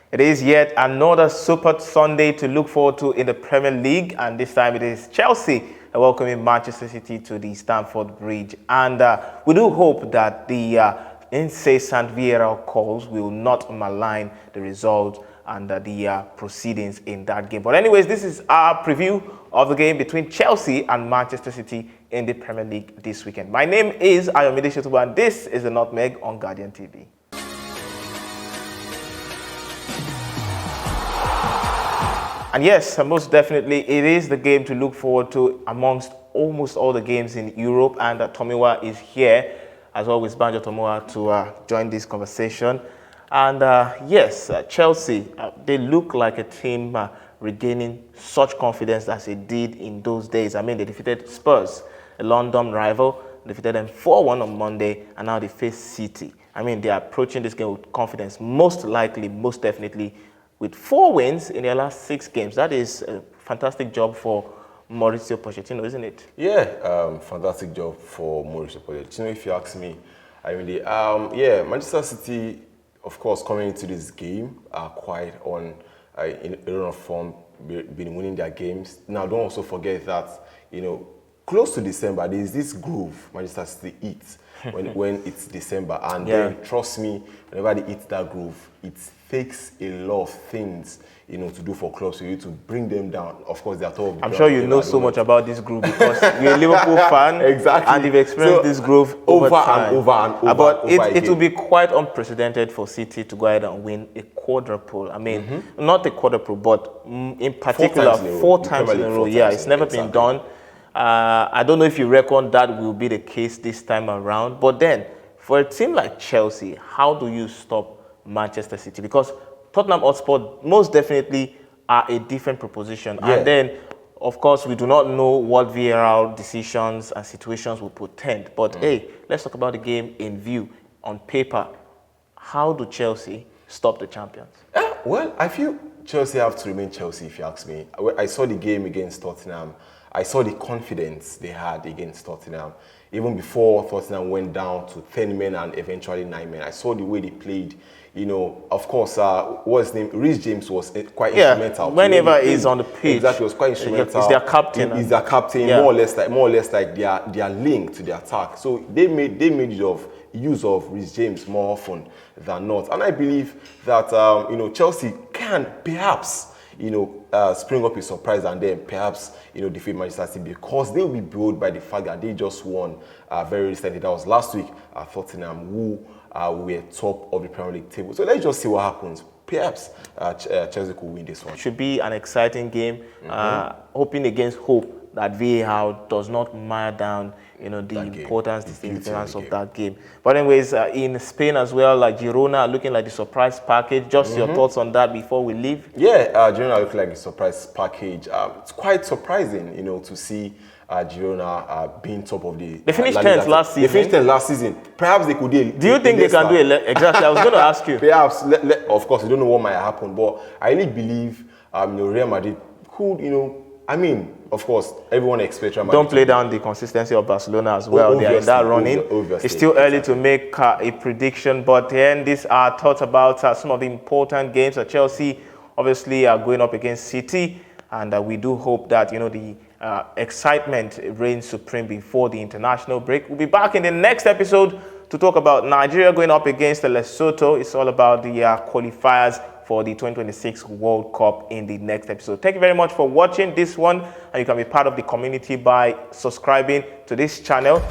It is yet another super Sunday to look forward to in the Premier League, and this time it is Chelsea welcoming Manchester City to the Stamford Bridge. And we do hope that the incessant VAR calls will not malign the result and the proceedings in that game. But anyways, this is our preview of the game between Chelsea and Manchester City in the Premier League this weekend. My name is Ayomide Shotuba, and this is the Nutmeg on Guardian TV. And yes, most definitely, it is the game to look forward to amongst almost all the games in Europe. And Tomiwa is here, as always, Banjo Tomiwa, to join this conversation. And yes, Chelsea, they look like a team regaining such confidence as they did in those days. I mean, they defeated Spurs, a London rival, defeated them 4-1 on Monday, and now they face City. I mean, they are approaching this game with confidence, most likely, most definitely, with 4 wins in their last 6 games. That is a fantastic job for Mauricio Pochettino, isn't it? Yeah, fantastic job for Mauricio Pochettino, if you ask me. I mean, yeah, Manchester City, of course, coming into this game are quite on in a run of form, been winning their games. Now, don't also forget that, you know, close to December, there is this groove Manchester City eats when it's December. And then, trust me, whenever they eat that groove, it takes a lot of things, you know, to do for clubs for you to bring them down. Of course, they are top. I'm sure you know so much about this group because you're a Liverpool fan. Exactly. And you've experienced this groove over time. And over. But it will be quite unprecedented for City to go ahead and win a quadruple. I mean, not a quadruple, but in particular, 4 times in a row. Yeah, it's never been done. I don't know if you reckon that will be the case this time around. But then, for a team like Chelsea, how do you stop Manchester City? Because Tottenham Hotspur most definitely are a different proposition. Yeah. And then, of course, we do not know what VAR decisions and situations will portend. But hey, let's talk about the game in view. On paper, how do Chelsea stop the champions? Well, I feel Chelsea have to remain Chelsea, if you ask me. I saw the game against Tottenham. I saw the confidence they had against Tottenham. Even before Tottenham went down to 10 men and eventually 9 men, I saw the way they played. You know, of course, what's his name? Reece James was quite instrumental. Whenever he's on the pitch, exactly, was quite instrumental. He's their captain. He's their captain, more or less like their link to the attack. So they made use of Reece James more often than not. And I believe that you know, Chelsea can perhaps, you know, spring up a surprise and then perhaps, you know, defeat Manchester City, because they will be buoyed by the fact that they just won very recently. That was last week at Tottenham, who were top of the Premier League table. So let's just see what happens. Perhaps Chelsea could win this one. It should be an exciting game. Hoping against hope that VAR does not mire down, you know, the importance, the significance of that game. But anyways, in Spain as well, like Girona looking like the surprise package. Just your thoughts on that before we leave? Yeah, Girona looking like a surprise package. It's quite surprising, you know, to see Girona being top of the... They finished 10th last season. They finished 10th last season. Perhaps they could do... Do you think they can do it? Exactly, I was going to ask you. Perhaps, of course, we don't know what might happen, but I really believe you know, Real Madrid could, you know, I mean, of course, everyone expects Real Madrid. Don't play down the consistency of Barcelona as well. They are in that running. It's still early to make a prediction, but then these are thoughts about some of the important games that Chelsea obviously are going up against City, and we do hope that, you know, the excitement reigns supreme before the international break. We'll be back in the next episode to talk about Nigeria going up against Lesotho. It's all about the qualifiers for the 2026 World Cup in the next episode. Thank you very much for watching this one, and you can be part of the community by subscribing to this channel.